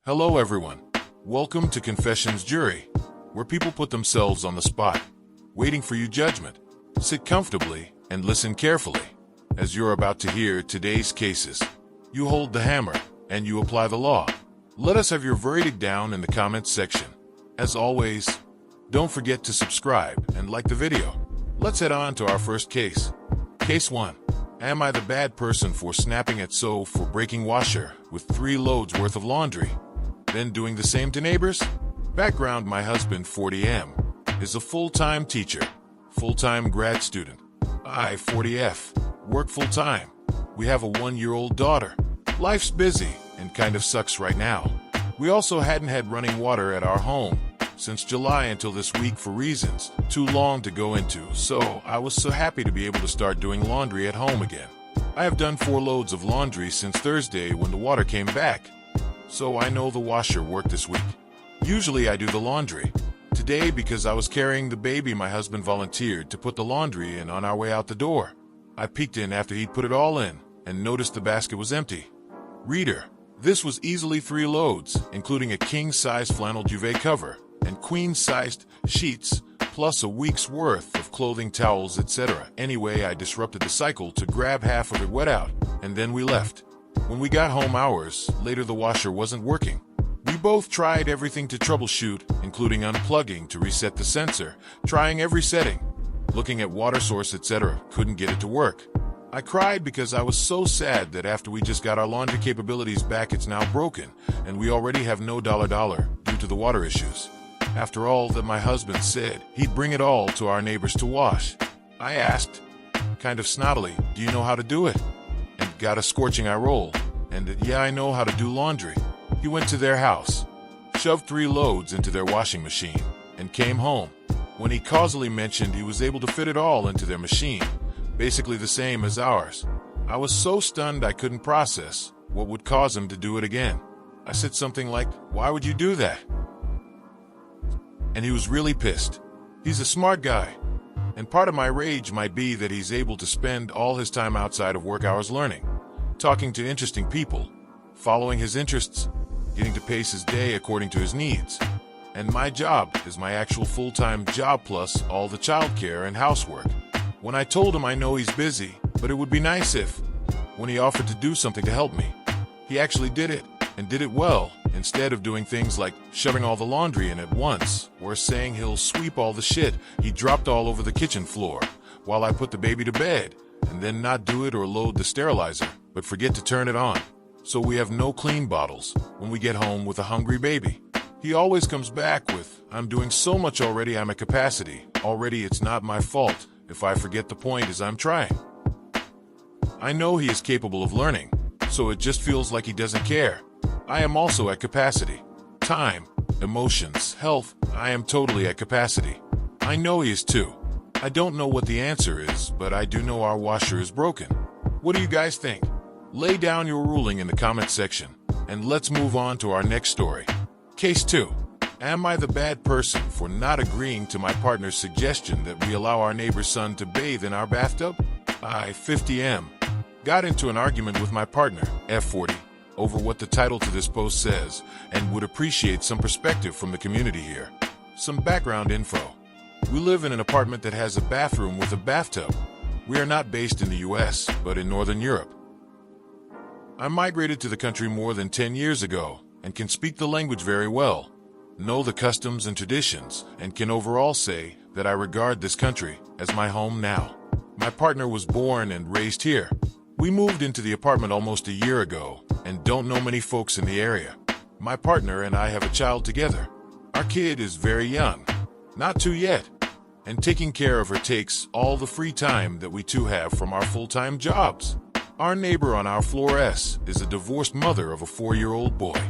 Hello everyone. Welcome to Confessions Jury, where people put themselves on the spot, waiting for your judgment. Sit comfortably and listen carefully, as you're about to hear today's cases. You hold the hammer and you apply the law. Let us have your verdict down in the comments section. As always, don't forget to subscribe and like the video. Let's head on to our first case. Case 1. Am I the bad person for snapping at for breaking washer with 3 loads worth of laundry? Then doing the same to neighbors? Background: my husband, 40M, is a full-time teacher, full-time grad student. I, 40F, work full-time. We have a 1-year-old daughter. Life's busy and kind of sucks right now. We also hadn't had running water at our home since July until this week for reasons too long to go into, so I was so happy to be able to start doing laundry at home again. I have done 4 loads of laundry since Thursday when the water came back, so I know the washer worked this week. Usually I do the laundry. Today, because I was carrying the baby, my husband volunteered to put the laundry in on our way out the door. I peeked in after he'd put it all in and noticed the basket was empty. Reader, this was easily 3 loads, including a king-size flannel duvet cover and queen-sized sheets, plus a week's worth of clothing, towels, etc. Anyway, I disrupted the cycle to grab half of it wet out, and then we left. When we got home hours later, the washer wasn't working. We both tried everything to troubleshoot, including unplugging to reset the sensor, trying every setting, looking at water source, etc. Couldn't get it to work. I cried because I was so sad that after we just got our laundry capabilities back, it's now broken, and we already have no dollar due to the water issues. After all that, my husband said he'd bring it all to our neighbors to wash. I asked, kind of snottily, do you know how to do it? And got a scorching eye roll, and yeah, I know how to do laundry. He went to their house, shoved 3 loads into their washing machine, and came home. When he causally mentioned he was able to fit it all into their machine, basically the same as ours, I was so stunned I couldn't process what would cause him to do it again. I said something like, "Why would you do that?" And he was really pissed. He's a smart guy. And part of my rage might be that he's able to spend all his time outside of work hours learning, talking to interesting people, following his interests, getting to pace his day according to his needs. And my job is my actual full-time job plus all the childcare and housework. When I told him I know he's busy, but it would be nice if, when he offered to do something to help me, he actually did it, and did it well, instead of doing things like shoving all the laundry in at once, or saying he'll sweep all the shit he dropped all over the kitchen floor while I put the baby to bed, and then not do it, or load the sterilizer, but forget to turn it on. So we have no clean bottles when we get home with a hungry baby. He always comes back with, "I'm doing so much already, I'm at capacity. Already, it's not my fault if I forget. The point is I'm trying." I know he is capable of learning, so it just feels like he doesn't care. I am also at capacity. Time, emotions, health, I am totally at capacity. I know he is too. I don't know what the answer is, but I do know our washer is broken. What do you guys think? Lay down your ruling in the comment section, and let's move on to our next story. Case 2. Am I the bad person for not agreeing to my partner's suggestion that we allow our neighbor's son to bathe in our bathtub? I, 50M, got into an argument with my partner, F40, over what the title to this post says, and would appreciate some perspective from the community here. Some background info. We live in an apartment that has a bathroom with a bathtub. We are not based in the US, but in Northern Europe. I migrated to the country more than 10 years ago, and can speak the language very well, know the customs and traditions, and can overall say that I regard this country as my home now. My partner was born and raised here. We moved into the apartment almost a year ago, and don't know many folks in the area. My partner and I have a child together. Our kid is very young, not 2 yet, and taking care of her takes all the free time that we two have from our full-time jobs. Our neighbor on our floor S is a divorced mother of a 4-year-old boy.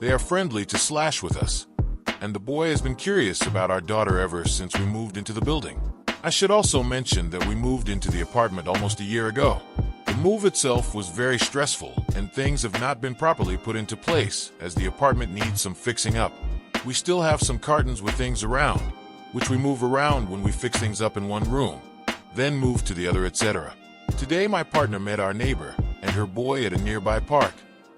They are friendly to slash with us, and the boy has been curious about our daughter ever since we moved into the building. I should also mention that we moved into the apartment almost a year ago. The move itself was very stressful, and things have not been properly put into place, as the apartment needs some fixing up. We still have some cartons with things around, which we move around when we fix things up in one room, then move to the other, etc. Today my partner met our neighbor and her boy at a nearby park.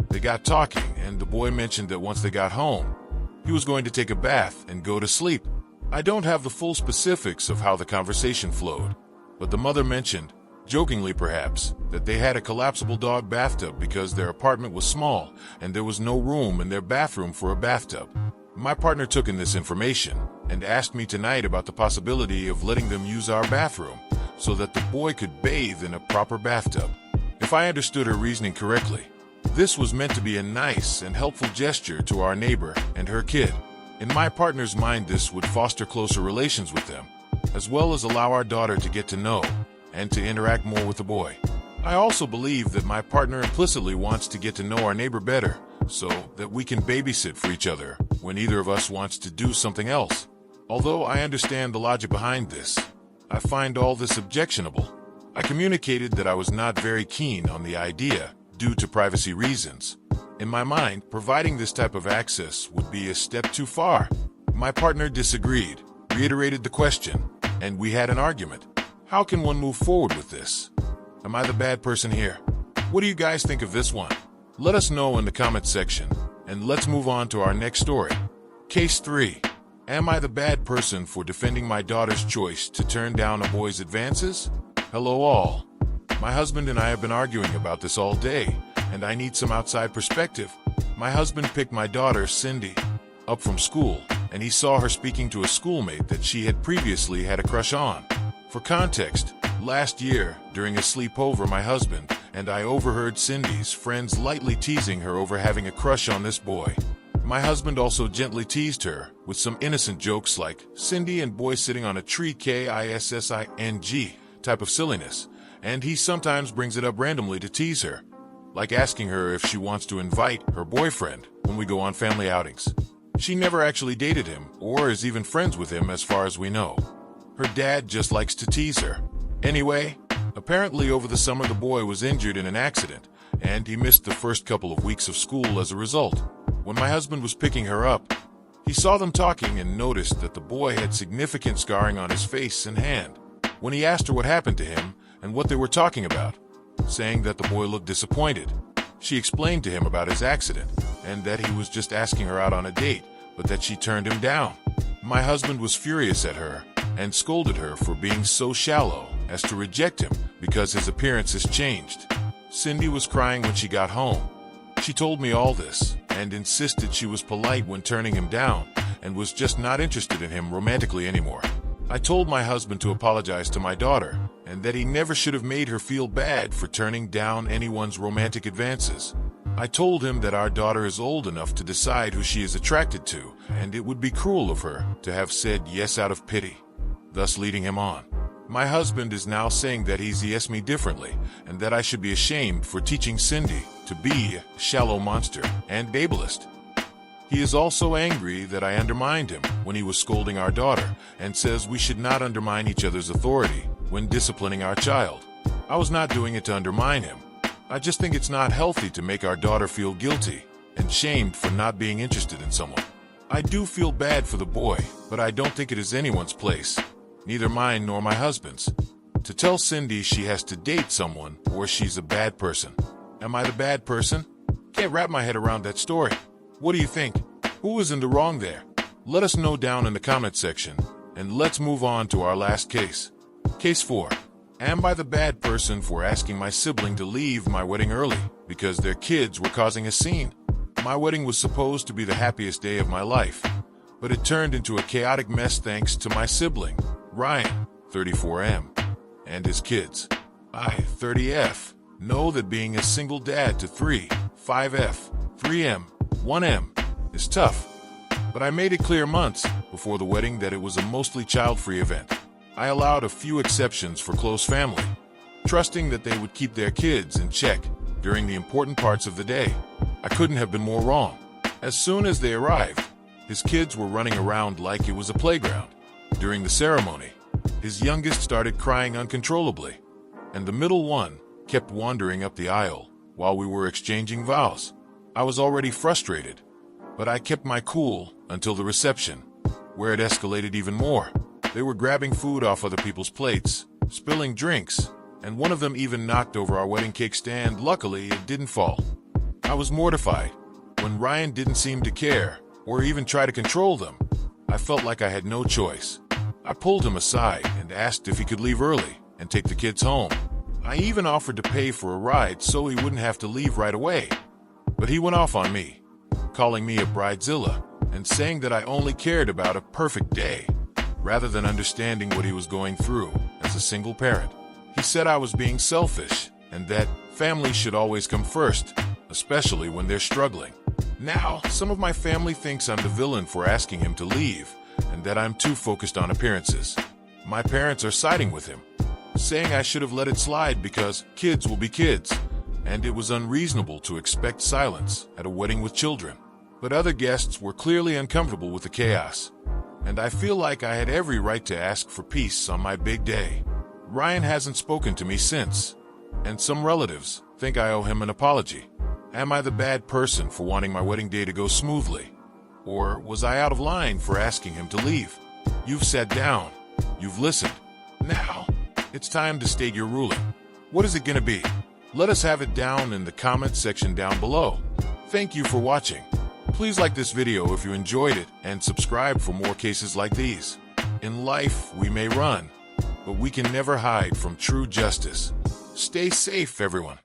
They got talking, and the boy mentioned that once they got home, he was going to take a bath and go to sleep. I don't have the full specifics of how the conversation flowed, but the mother mentioned, jokingly perhaps, that they had a collapsible dog bathtub because their apartment was small and there was no room in their bathroom for a bathtub. My partner took in this information and asked me tonight about the possibility of letting them use our bathroom so that the boy could bathe in a proper bathtub. If I understood her reasoning correctly, this was meant to be a nice and helpful gesture to our neighbor and her kid. In my partner's mind, this would foster closer relations with them, as well as allow our daughter to get to know and to interact more with the boy. I also believe that my partner implicitly wants to get to know our neighbor better so that we can babysit for each other when either of us wants to do something else. Although I understand the logic behind this, I find all this objectionable. I communicated that I was not very keen on the idea due to privacy reasons. In my mind, providing this type of access would be a step too far. My partner disagreed, reiterated the question, and we had an argument. How can one move forward with this? Am I the bad person here? What do you guys think of this one? Let us know in the comments section, and let's move on to our next story. Case 3. Am I the bad person for defending my daughter's choice to turn down a boy's advances? Hello all. My husband and I have been arguing about this all day, and I need some outside perspective. My husband picked my daughter, Cindy, up from school, and he saw her speaking to a schoolmate that she had previously had a crush on. For context, last year, during a sleepover, my husband and I overheard Cindy's friends lightly teasing her over having a crush on this boy. My husband also gently teased her with some innocent jokes like Cindy and boy sitting on a tree kissing type of silliness, and he sometimes brings it up randomly to tease her, like asking her if she wants to invite her boyfriend when we go on family outings. She never actually dated him or is even friends with him as far as we know. Her dad just likes to tease her. Anyway, apparently over the summer the boy was injured in an accident, and he missed the first couple of weeks of school as a result. When my husband was picking her up, he saw them talking and noticed that the boy had significant scarring on his face and hand. When he asked her what happened to him and what they were talking about, saying that the boy looked disappointed, she explained to him about his accident and that he was just asking her out on a date, but that she turned him down. My husband was furious at her and scolded her for being so shallow as to reject him because his appearance has changed. Cindy was crying when she got home. She told me all this and insisted she was polite when turning him down and was just not interested in him romantically anymore. I told my husband to apologize to my daughter and that he never should have made her feel bad for turning down anyone's romantic advances. I told him that our daughter is old enough to decide who she is attracted to, and it would be cruel of her to have said yes out of pity, thus leading him on. My husband is now saying that he sees me differently and that I should be ashamed for teaching Cindy to be a shallow monster and ableist. He is also angry that I undermined him when he was scolding our daughter and says we should not undermine each other's authority when disciplining our child. I was not doing it to undermine him. I just think it's not healthy to make our daughter feel guilty and shamed for not being interested in someone. I do feel bad for the boy, but I don't think it is anyone's place, neither mine nor my husband's, to tell Cindy she has to date someone or she's a bad person. Am I the bad person? Can't wrap my head around that story. What do you think? Who is in the wrong there? Let us know down in the comment section, and let's move on to our last case. Case 4. Am I the bad person for asking my sibling to leave my wedding early because their kids were causing a scene? My wedding was supposed to be the happiest day of my life, but it turned into a chaotic mess thanks to my sibling, Ryan, 34M, and his kids. I, 30F, know that being a single dad to 3, 5F, 3M, 1M is tough, but I made it clear months before the wedding that it was a mostly child-free event. I allowed a few exceptions for close family, trusting that they would keep their kids in check during the important parts of the day. I couldn't have been more wrong. As soon as they arrived, his kids were running around like it was a playground. During the ceremony, his youngest started crying uncontrollably, and the middle one kept wandering up the aisle while we were exchanging vows. I was already frustrated, but I kept my cool until the reception, where it escalated even more. They were grabbing food off other people's plates, spilling drinks, and one of them even knocked over our wedding cake stand. Luckily, it didn't fall. I was mortified, When Ryan didn't seem to care, or even try to control them, I felt like I had no choice. I pulled him aside and asked if he could leave early and take the kids home. I even offered to pay for a ride so he wouldn't have to leave right away. But he went off on me, calling me a bridezilla and saying that I only cared about a perfect day, rather than understanding what he was going through as a single parent. He said I was being selfish and that family should always come first, especially when they're struggling. Now, some of my family thinks I'm the villain for asking him to leave and that I'm too focused on appearances. My parents are siding with him, saying I should have let it slide because kids will be kids, and it was unreasonable to expect silence at a wedding with children. But other guests were clearly uncomfortable with the chaos, and I feel like I had every right to ask for peace on my big day. Ryan hasn't spoken to me since, and some relatives think I owe him an apology. Am I the bad person for wanting my wedding day to go smoothly? Or was I out of line for asking him to leave? You've sat down, you've listened. Now, it's time to state your ruling. What is it going to be? Let us have it down in the comment section down below. Thank you for watching. Please like this video if you enjoyed it and subscribe for more cases like these. In life, we may run, but we can never hide from true justice. Stay safe, everyone.